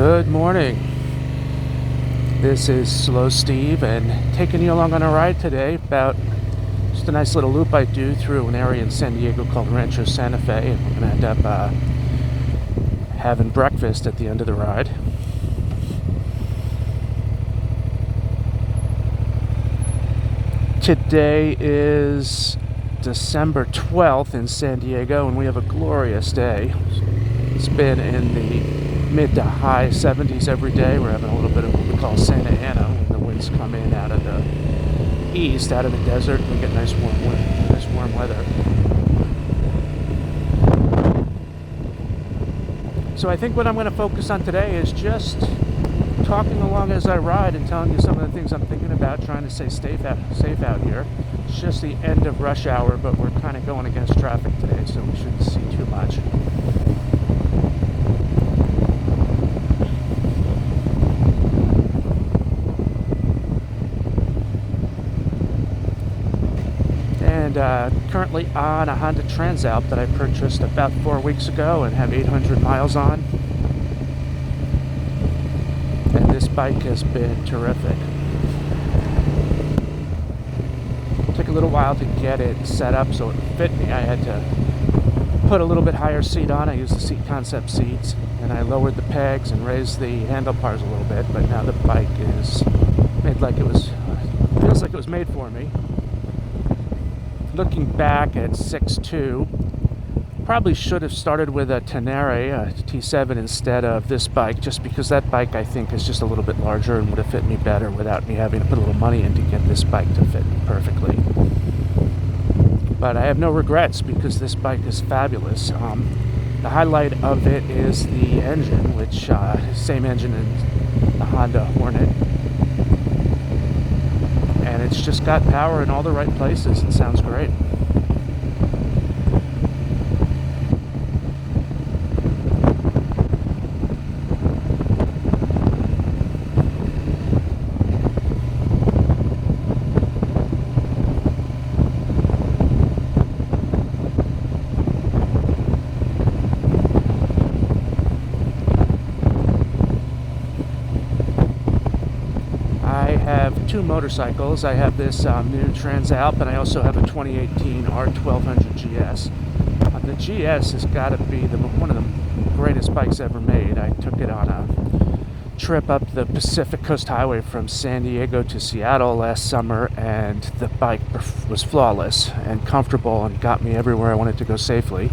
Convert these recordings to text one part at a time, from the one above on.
Good morning. This is Slow Steve and taking you along on a ride today about just a nice little loop I do through an area in San Diego called Rancho, Santa Fe, and we're going to end up having breakfast at the end of the ride. Today is December 12th in San Diego and we have a glorious day. It's been in the mid to high 70s every day. We're having a little bit of what we call Santa Ana when the winds come in out of the east, out of the desert, and we get nice warm weather. So I think what I'm going to focus on today is just talking along as I ride and telling you some of the things I'm thinking about, trying to stay safe out here. It's just the end of rush hour, but we're kind of going against traffic today, so we shouldn't see too much. And currently on a Honda Transalp that I purchased about 4 weeks ago and have 800 miles on. And this bike has been terrific. It took a little while to get it set up so it fit me. I had to put a little bit higher seat on. I used the seat concept seats, and I lowered the pegs and raised the handlebars a little bit, but now the bike is made like it was, feels like it was made for me. Looking back at 6.2, probably should have started with a Tenere, a T7 instead of this bike, just because that bike I think is just a little bit larger and would have fit me better without me having to put a little money in to get this bike to fit me perfectly. But I have no regrets because this bike is fabulous. The highlight of it is the engine, which same engine in the Honda Hornet. And it's just got power in all the right places. It sounds great. I have two motorcycles. I have this new Transalp, and I also have a 2018 R1200 GS. The GS has got to be one of the greatest bikes ever made. I took it on a trip up the Pacific Coast Highway from San Diego to Seattle last summer, and the bike was flawless and comfortable and got me everywhere I wanted to go safely.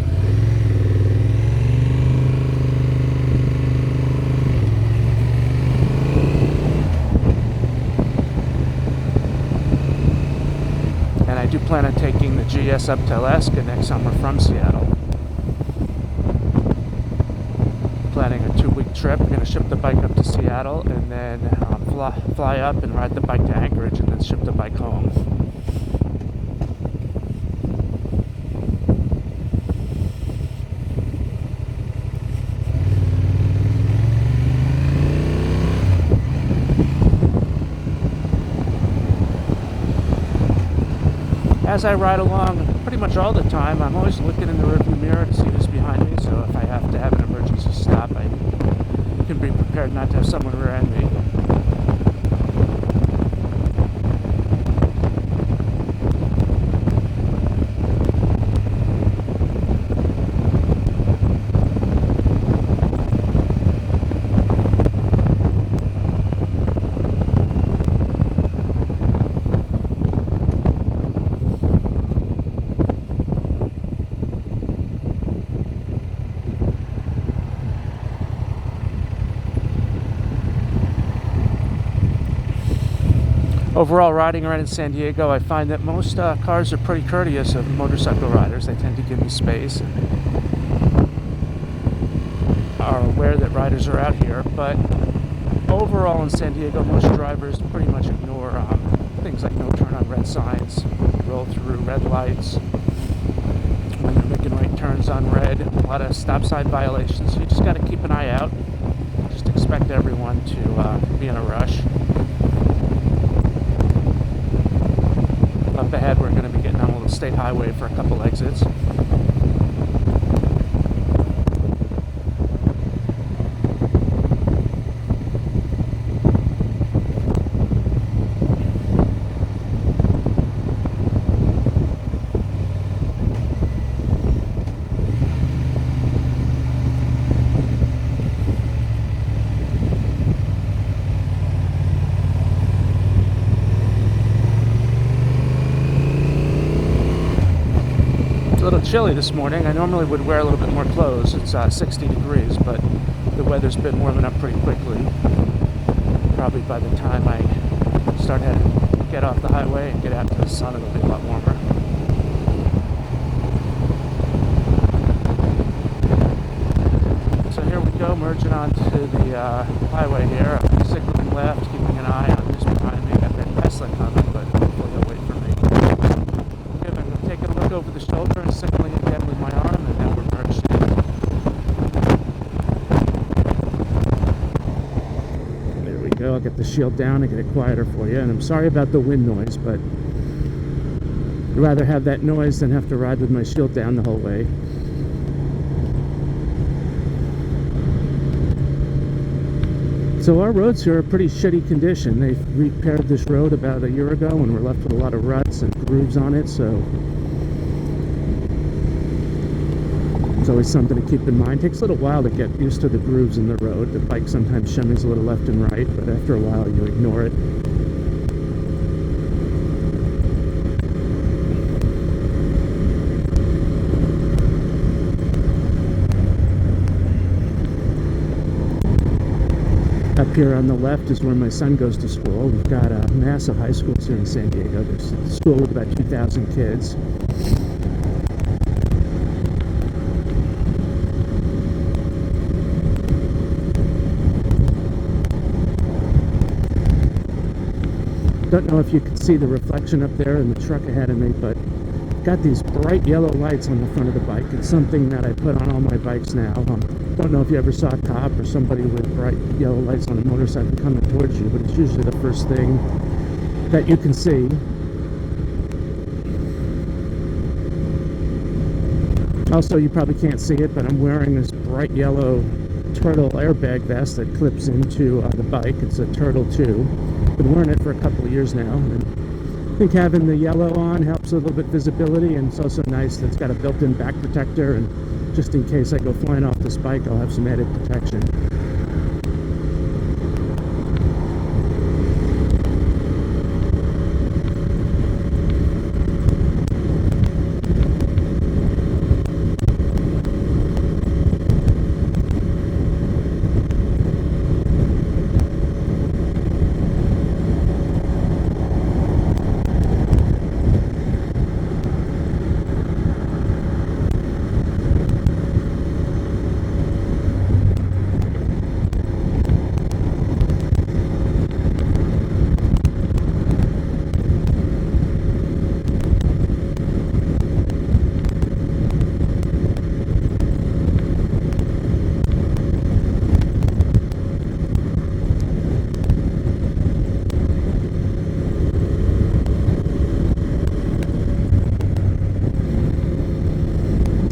I do plan on taking the GS up to Alaska next summer from Seattle. Planning a 2-week trip. We're going to ship the bike up to Seattle and then fly up and ride the bike to Anchorage and then ship the bike home. As I ride along pretty much all the time, I'm always looking in the rearview mirror to see who's behind me, so if I have to have an emergency stop, I can be prepared not to have someone rear-end me. Overall, riding around in San Diego, I find that most cars are pretty courteous of motorcycle riders. They tend to give me space and are aware that riders are out here. But overall in San Diego, most drivers pretty much ignore things like no turn on red signs, roll through red lights, when they're making right turns on red, a lot of stop sign violations. So you just got to keep an eye out. Just expect everyone to be in a rush. Up ahead, we're going to be getting on a little state highway for a couple exits. little chilly this morning. I normally would wear a little bit more clothes. It's 60 degrees, but the weather's been warming up pretty quickly. Probably by the time I start to get off the highway and get out to the sun, it'll be a lot warmer. So here we go, merging onto the highway here. I'm signaling left, keeping an eye on who's behind me. Got that Tesla coming, but hopefully they'll wait for me. Okay, I'm going to take a look over the shoulder and signaling again with my arm, and then we're merged in. There we go. I'll get the shield down and get it quieter for you. And I'm sorry about the wind noise, but I'd rather have that noise than have to ride with my shield down the whole way. So our roads here are pretty shitty condition. They repaired this road about a year ago and we're left with a lot of ruts and grooves on it, so it's always something to keep in mind. It takes a little while to get used to the grooves in the road. The bike sometimes shimmies a little left and right, but after a while you ignore it. Up here on the left is where my son goes to school. We've got a massive high schools here in San Diego. There's a school with about 2,000 kids. Don't know if you can see the reflection up there in the truck ahead of me, but got these bright yellow lights on the front of the bike. It's something that I put on all my bikes now. Don't know if you ever saw a cop or somebody with bright yellow lights on a motorcycle coming towards you, but it's usually the first thing that you can see. Also, you probably can't see it, but I'm wearing this bright yellow turtle airbag vest that clips into the bike. It's a Turtle 2. Been wearing it for a couple of years now, and I think having the yellow on helps a little bit visibility, and it's also nice that it's got a built-in back protector, and just in case I go flying off this bike, I'll have some added protection.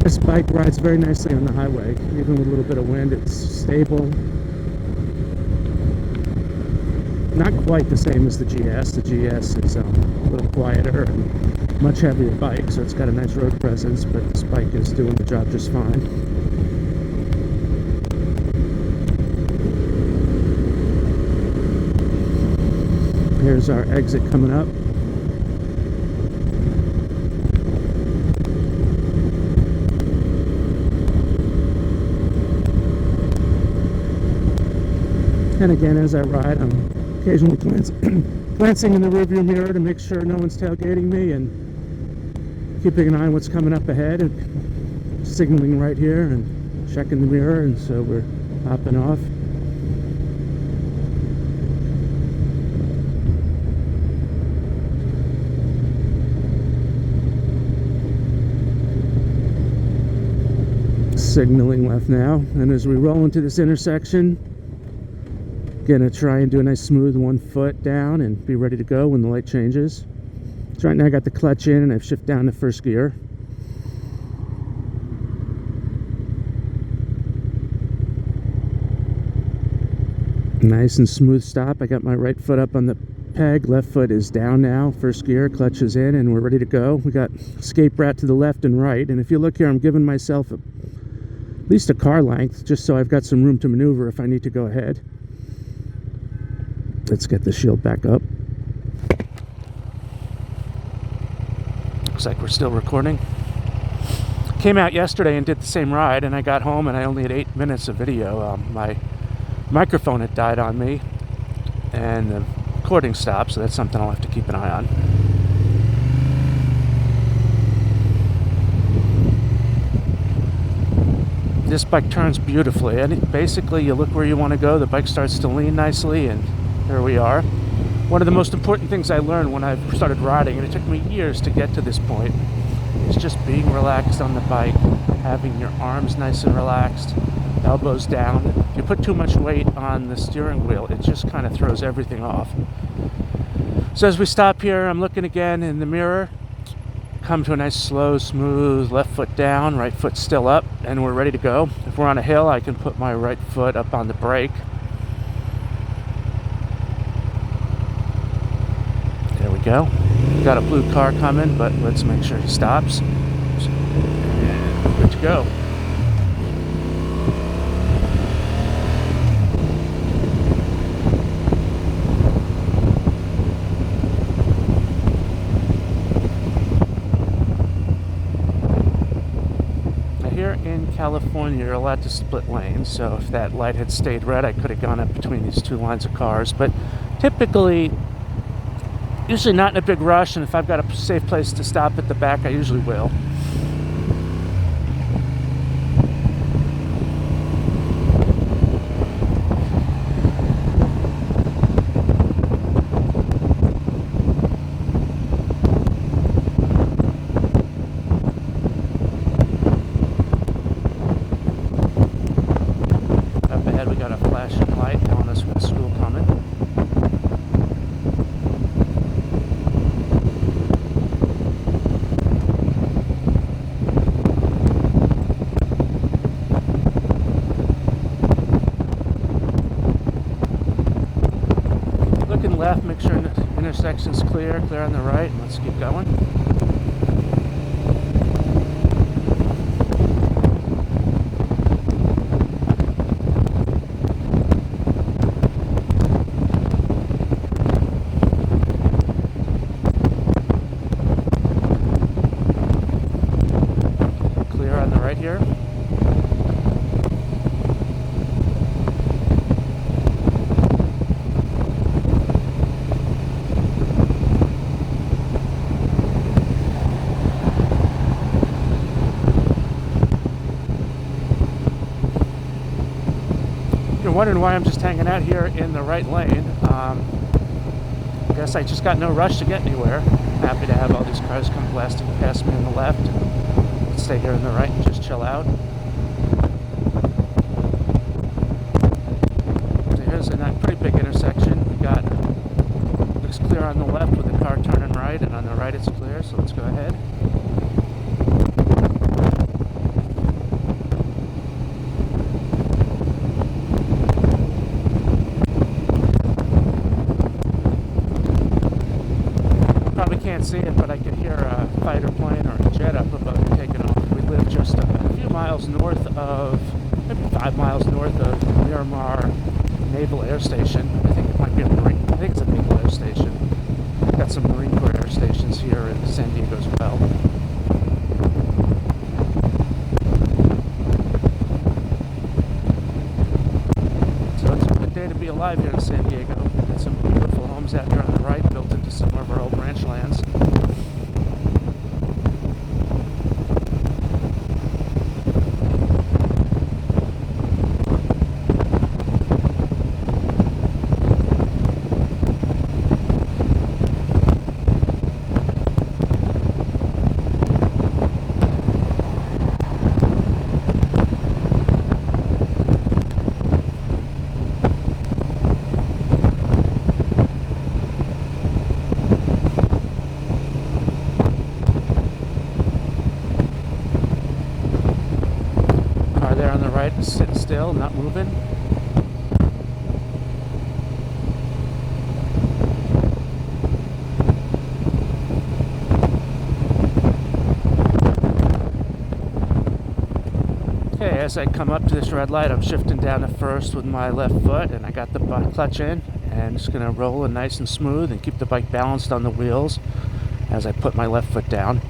This bike rides very nicely on the highway. Even with a little bit of wind, it's stable. Not quite the same as the GS. The GS is a little quieter and much heavier bike, so it's got a nice road presence, but this bike is doing the job just fine. Here's our exit coming up. And again, as I ride, I'm occasionally glancing in the rearview mirror to make sure no one's tailgating me and keeping an eye on what's coming up ahead and signaling right here and checking the mirror, and so we're hopping off. Signaling left now, and as we roll into this intersection, gonna try and do a nice smooth 1 foot down and be ready to go when the light changes. So right now I got the clutch in and I've shifted down to first gear. Nice and smooth stop. I got my right foot up on the peg, left foot is down now, first gear, clutch is in, and we're ready to go. We got escape rat to the left and right, and if you look here, I'm giving myself at least a car length just so I've got some room to maneuver if I need to go ahead. Let's get the shield back up. Looks like we're still recording. came out yesterday and did the same ride, and I got home and I only had 8 minutes of video. My microphone had died on me and the recording stopped, so that's something I'll have to keep an eye on. This bike turns beautifully, and basically you look where you want to go, the bike starts to lean nicely, and here we are. One of the most important things I learned when I started riding, and it took me years to get to this point, is just being relaxed on the bike, having your arms nice and relaxed, elbows down. If you put too much weight on the steering wheel, it just kind of throws everything off. So as we stop here, I'm looking again in the mirror, come to a nice slow, smooth left foot down, right foot still up, and we're ready to go. If we're on a hill, I can put my right foot up on the brake. There we go. Got a blue car coming, but let's make sure he stops. And good to go. In California, you're allowed to split lanes, so if that light had stayed red, I could have gone up between these two lines of cars. But typically, usually not in a big rush, and if I've got a safe place to stop at the back, I usually will. We got a flashing light telling us with school coming. Looking left, make sure the intersection's clear on the right, and let's keep going. Right here. You're wondering why I'm just hanging out here in the right lane. I guess I just got no rush to get anywhere. Happy to have all these cars come blasting past me on the left. Stay here in the right and just chill out. So here's a pretty big intersection. We got, looks clear on the left with the car turning right, and on the right it's clear, so let's go ahead. Probably can't see it, but I can hear a fighter plane or a jet up above me taking off. We live just a few miles north of, maybe 5 miles north of Miramar Naval Air Station. I think it might be a Marine, I think it's a Naval Air Station. Got some Marine Corps air stations here in San Diego as well. So it's a good day to be alive here in San Diego. Got some beautiful homes out here on the right, built into some of our old ranch lands. There on the right is sitting still, not moving. Okay, as I come up to this red light, I'm shifting down to first with my left foot, and I got the clutch in, and just going to roll it nice and smooth and keep the bike balanced on the wheels as I put my left foot down.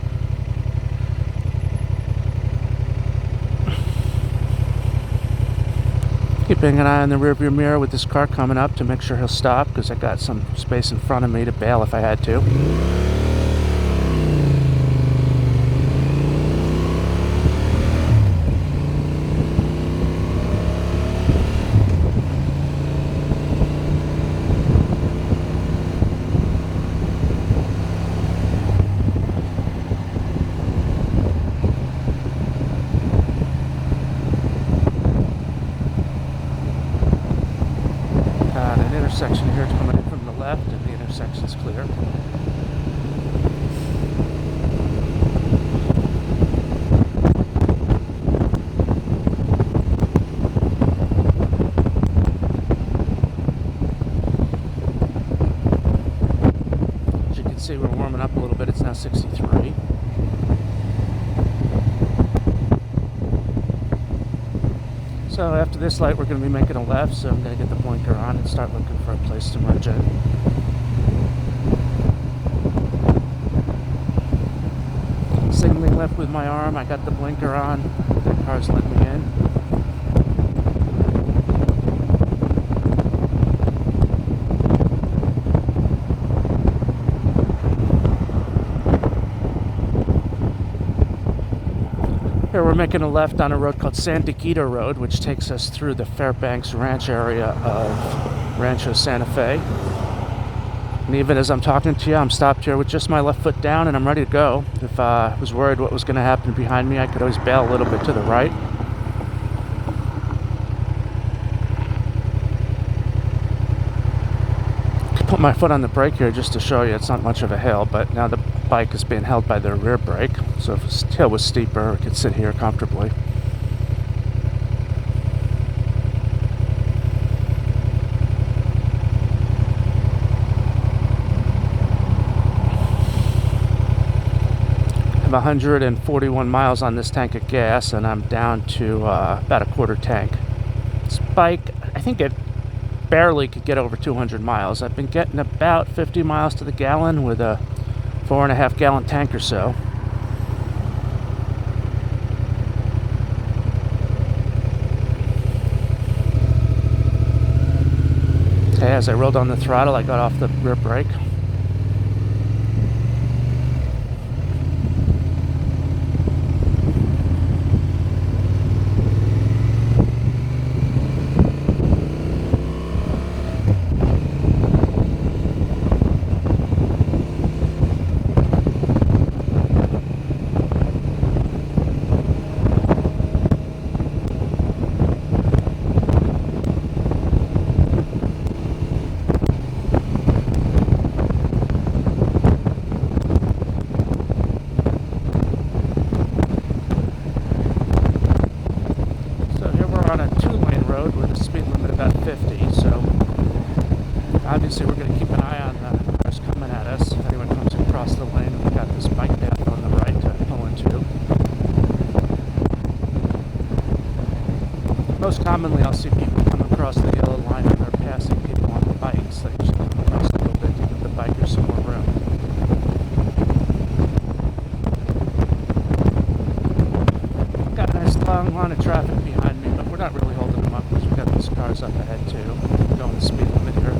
keeping an eye on the rearview mirror with this car coming up to make sure he'll stop, because I got some space in front of me to bail if I had to. Intersection here, it's coming in from the left, and the intersection's clear. As you can see, we're warming up a little bit. It's now 63. So after this light, we're going to be making a left, so I'm going to get the blinker on and start looking for a place to merge in. Signaling left with my arm, I got the blinker on, the car's letting me in. Here we're making a left on a road called San Diquito Road, which takes us through the Fairbanks Ranch area of Rancho, Santa Fe. And even as I'm talking to you, I'm stopped here with just my left foot down and I'm ready to go. If I was worried what was going to happen behind me, I could always bail a little bit to the right. Put my foot on the brake here just to show you it's not much of a hill, but now the bike is being held by the rear brake, so if the hill was steeper, I could sit here comfortably. I have 141 miles on this tank of gas, and I'm down to about a quarter tank. This bike, I think it barely could get over 200 miles. I've been getting about 50 miles to the gallon with a 4.5 gallon tank or so. Okay, as I rolled on the throttle, I got off the rear brake. Obviously we're going to keep an eye on the cars coming at us. If anyone comes across the lane, we've got this bike path on the right to pull into. Most commonly I'll see people come across the yellow line and they're passing people on the bikes. They should come across a little bit to give the bikers some more room. Got a nice long line of traffic behind me, but we're not really holding them up because we've got these cars up ahead too. We're going the speed limit here.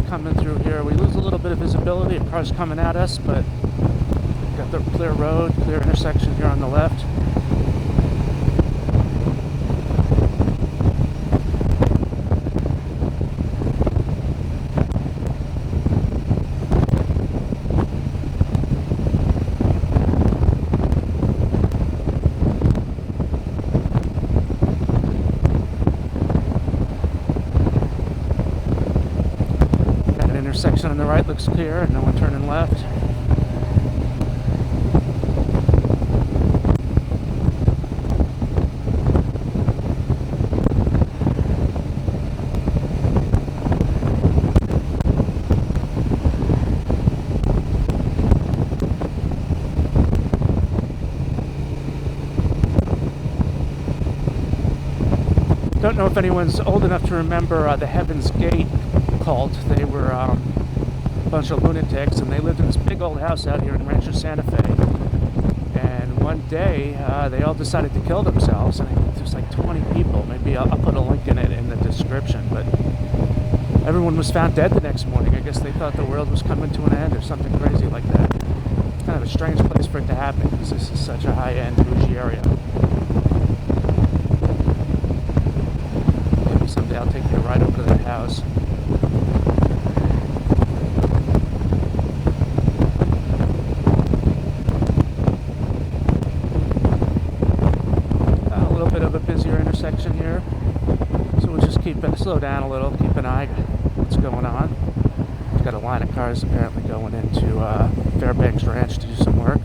Coming through here, we lose a little bit of visibility of cars coming at us, but we've got the clear road, clear intersection here on the left. Section on the right looks clear, no one turning left. Don't know if anyone's old enough to remember the Heaven's Gate cult. They were a bunch of lunatics, and they lived in this big old house out here in Rancho, Santa Fe. And one day, they all decided to kill themselves, and I think there's like 20 people. Maybe I'll put a link in it in the description, but everyone was found dead the next morning. I guess they thought the world was coming to an end or something crazy like that. Kind of a strange place for it to happen, because this is such a high-end bougie area. Maybe someday I'll take you a ride over to that house. A little bit of a busier intersection here, so we'll just slow down a little, keep an eye what's going on. We've got a line of cars apparently going into Fairbanks Ranch to do some work.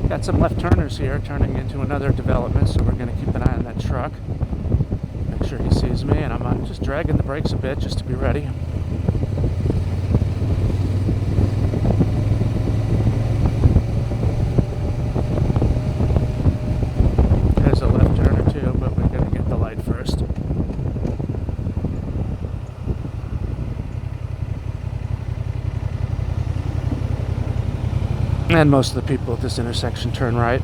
Got some left turners here turning into another development, so we're going to keep an eye on that truck. Make sure he sees me, and I'm just dragging the brakes a bit just to be ready. There's a left turner too, but we're going to get the light first. And most of the people at this intersection turn right.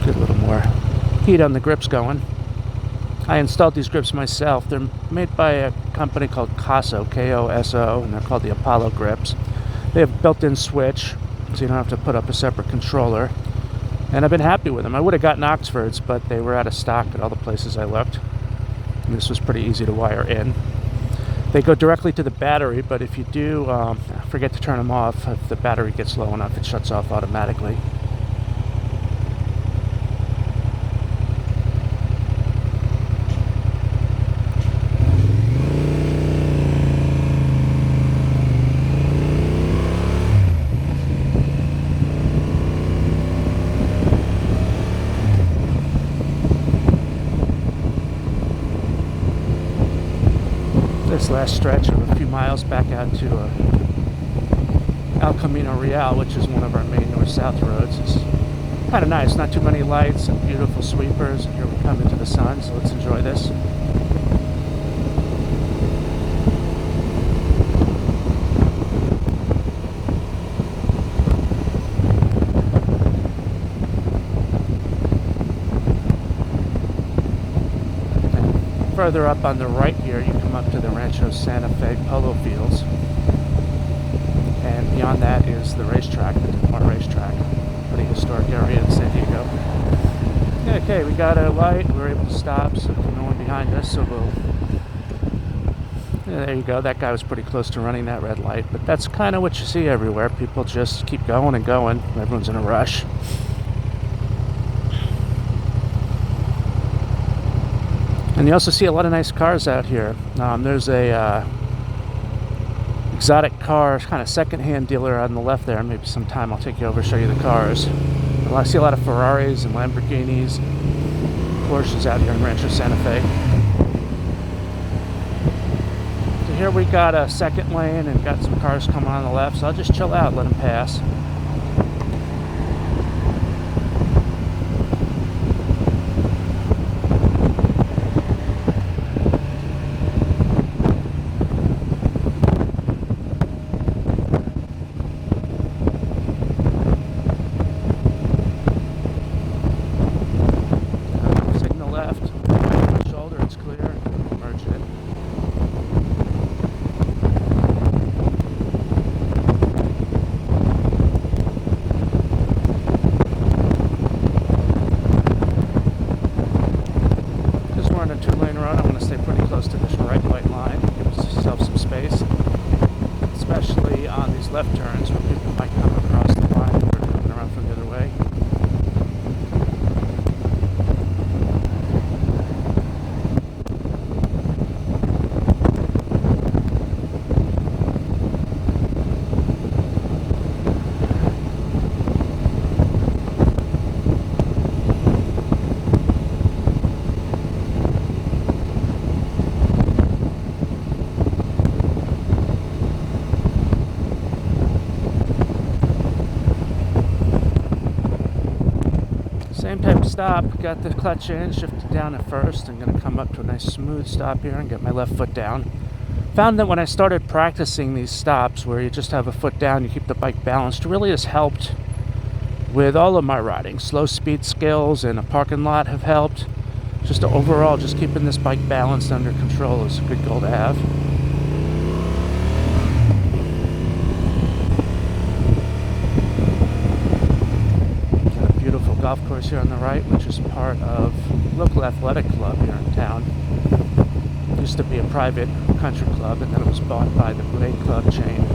Get a little more heat on the grips going. I installed these grips myself. They're made by a company called Koso, K-O-S-O, and they're called the Apollo grips. They have a built-in switch, so you don't have to put up a separate controller. And I've been happy with them. I would have gotten Oxfords, but they were out of stock at all the places I looked. And this was pretty easy to wire in. They go directly to the battery, but if you do forget to turn them off, if the battery gets low enough, it shuts off automatically. This last stretch of a few miles back out to El Camino Real, which is one of our main north-south roads. It's kind of nice, not too many lights and beautiful sweepers, and here we come into the sun, so let's enjoy this. Further up on the right here, you come up to the Rancho Santa Fe polo fields, and beyond that is the racetrack, the Del Mar racetrack. Pretty historic area in San Diego. Okay, we got a light, we were able to stop, so no one behind us, so we'll... Yeah, there you go, that guy was pretty close to running that red light, but that's kind of what you see everywhere. People just keep going and going, everyone's in a rush. And you also see a lot of nice cars out here. There's a exotic car, kind of second-hand dealer on the left there. Maybe sometime I'll take you over and show you the cars. I see a lot of Ferraris and Lamborghinis, Porsches out here in Rancho Santa Fe. So here we got a second lane and got some cars coming on the left, so I'll just chill out, let them pass. Left turns where people might come across the line if they're coming around from the other way. stop. Got the clutch in, shifted down at first. I'm going to come up to a nice smooth stop here and get my left foot down. Found that when I started practicing these stops where you just have a foot down, you keep the bike balanced, really has helped with all of my riding. Slow speed skills in a parking lot have helped. Just overall, just keeping this bike balanced under control is a good goal to have. Got a beautiful golf course here on the right, which is part of a local athletic club here in town. It used to be a private country club, and then it was bought by the Blade Club chain.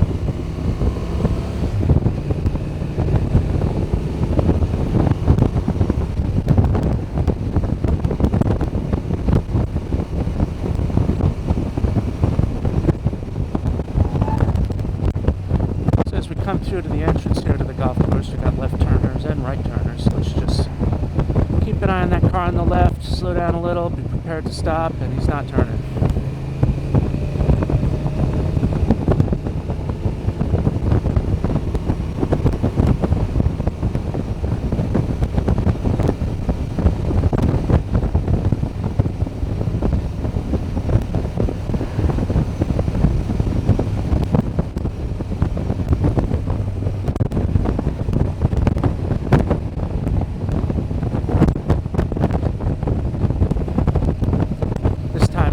So as we come through to the entrance here to the golf course, we've got left turners and right turners. So let's just keep an eye on that car on the left, slow down a little, be prepared to stop, and he's not turning.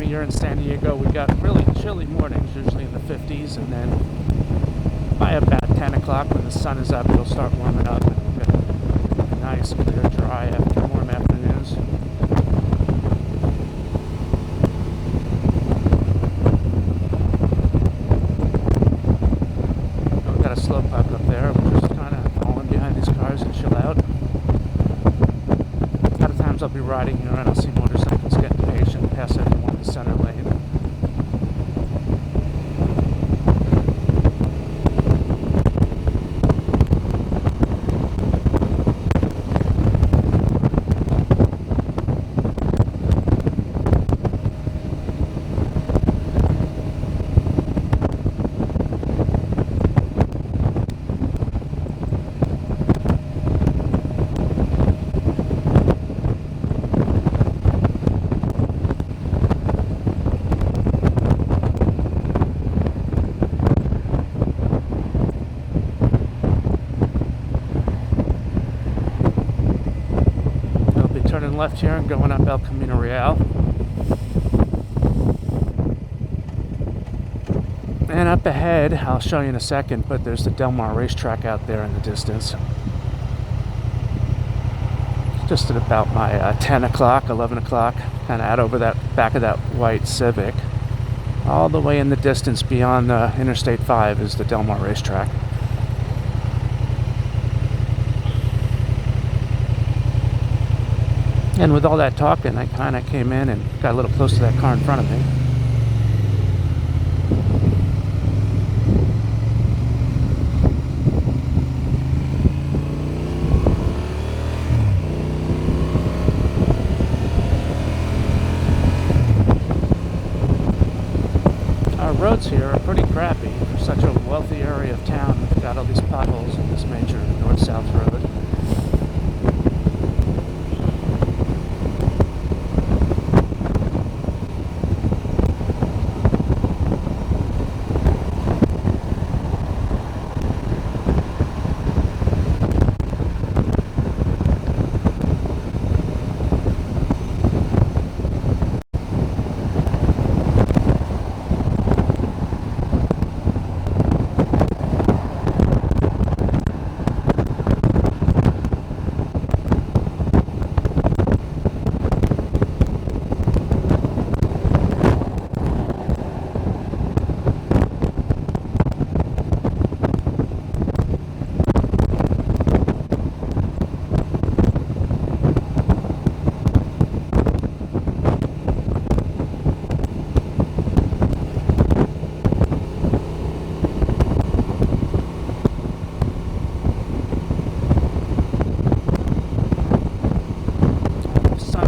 Here in San Diego, we got really chilly mornings, usually in the 50s, and then by about 10 o'clock when the sun is up, it'll start warming up, and we'll get nice, clear, dry, warm afternoons. We've got a slow puck up there. We're just kind of falling behind these cars and chill out. A lot of times I'll be riding here and I'll see motorcycles get impatient, pass everyone in the center lane. Turning left here and going up El Camino Real. And up ahead, I'll show you in a second, but there's the Del Mar racetrack out there in the distance. Just at about my 10 o'clock, 11 o'clock, kind of out over that back of that white Civic. All the way in the distance beyond Interstate 5 is the Del Mar racetrack. And with all that talking, I kind of came in and got a little close to that car in front of me. Our roads here are pretty crappy for such a wealthy area of town. We've got all these potholes in this major north-south road.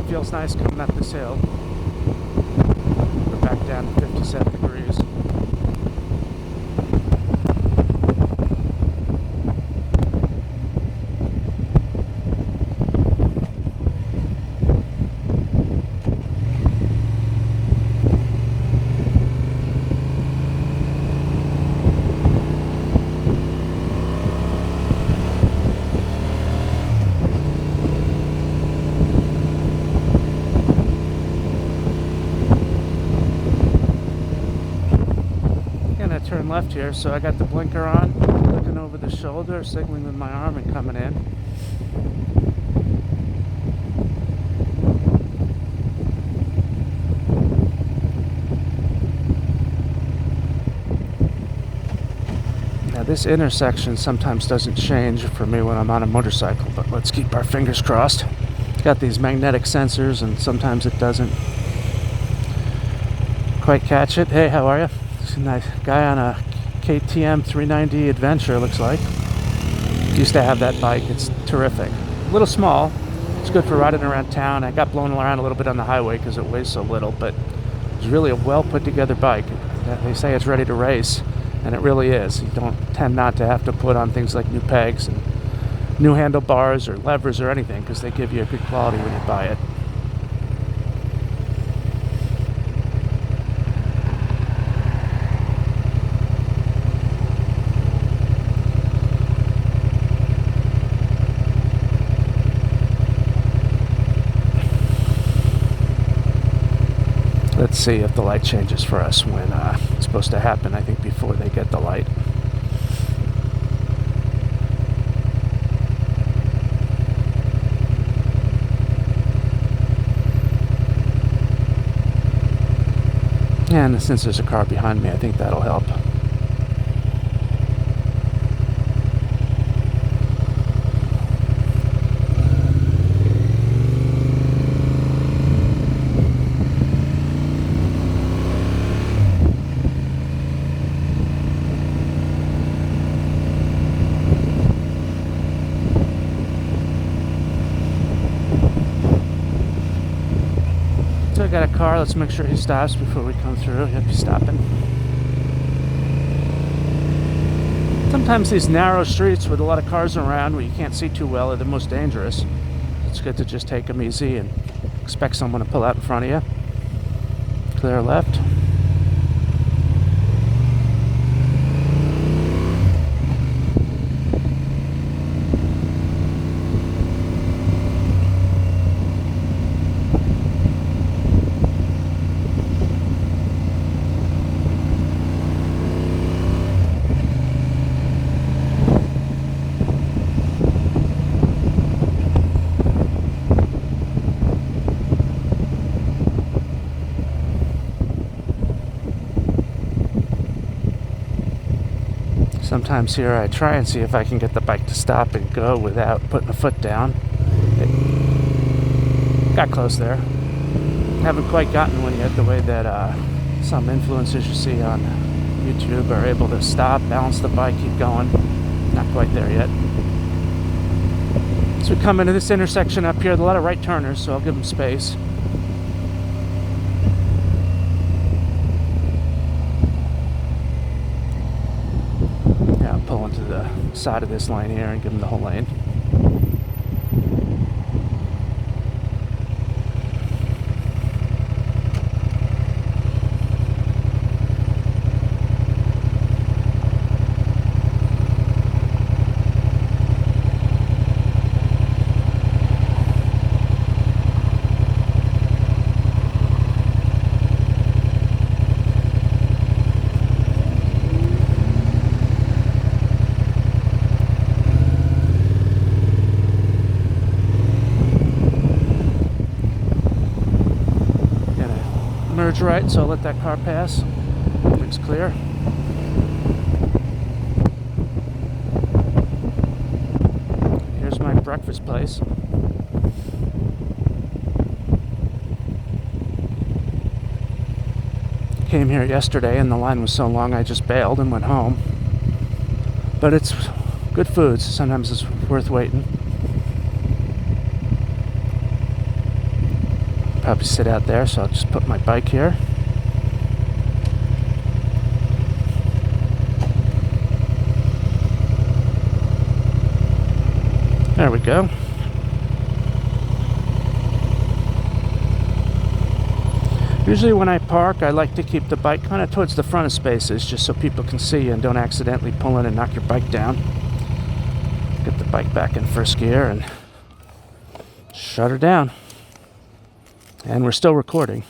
Feels nice coming up this hill. We're back down to 57 degrees. turn left here, so I got the blinker on, looking over the shoulder, signaling with my arm and coming in. Now this intersection sometimes doesn't change for me when I'm on a motorcycle, but let's keep our fingers crossed. Got these magnetic sensors and sometimes it doesn't quite catch it. Hey, how are you? Nice guy on a KTM 390 Adventure, looks like. Used to have that bike. It's terrific. A little small. It's good for riding around town. I got blown around a little bit on the highway because it weighs so little, but it's really a well put together bike. They say it's ready to race, and it really is. You don't tend not to have to put on things like new pegs and new handlebars or levers or anything because they give you a good quality when you buy it. Let's see if the light changes for us when it's supposed to happen, I think, before they get the light. And since there's a car behind me, I think that'll help. So I got a car. Let's make sure he stops before we come through. Yep, he's stopping. Sometimes these narrow streets with a lot of cars around where you can't see too well are the most dangerous. It's good to just take them easy and expect someone to pull out in front of you. Clear left. Sometimes here I try and see if I can get the bike to stop and go without putting a foot down. It got close there. Haven't quite gotten one yet, the way that some influencers you see on YouTube are able to stop, balance the bike, keep going. Not quite there yet. So we come into this intersection up here, there's a lot of right turners, so I'll give them space. Pull into the side of this lane here and give them the whole lane. Merge right, so I'll let that car pass. Everything's clear. Here's my breakfast place. Came here yesterday and the line was so long I just bailed and went home. But it's good food, so sometimes it's worth waiting. Probably sit out there, so I'll just put my bike here. There we go. Usually when I park, I like to keep the bike kind of towards the front of spaces just so people can see you and don't accidentally pull in and knock your bike down. Get the bike back in first gear and shut her down. And we're still recording.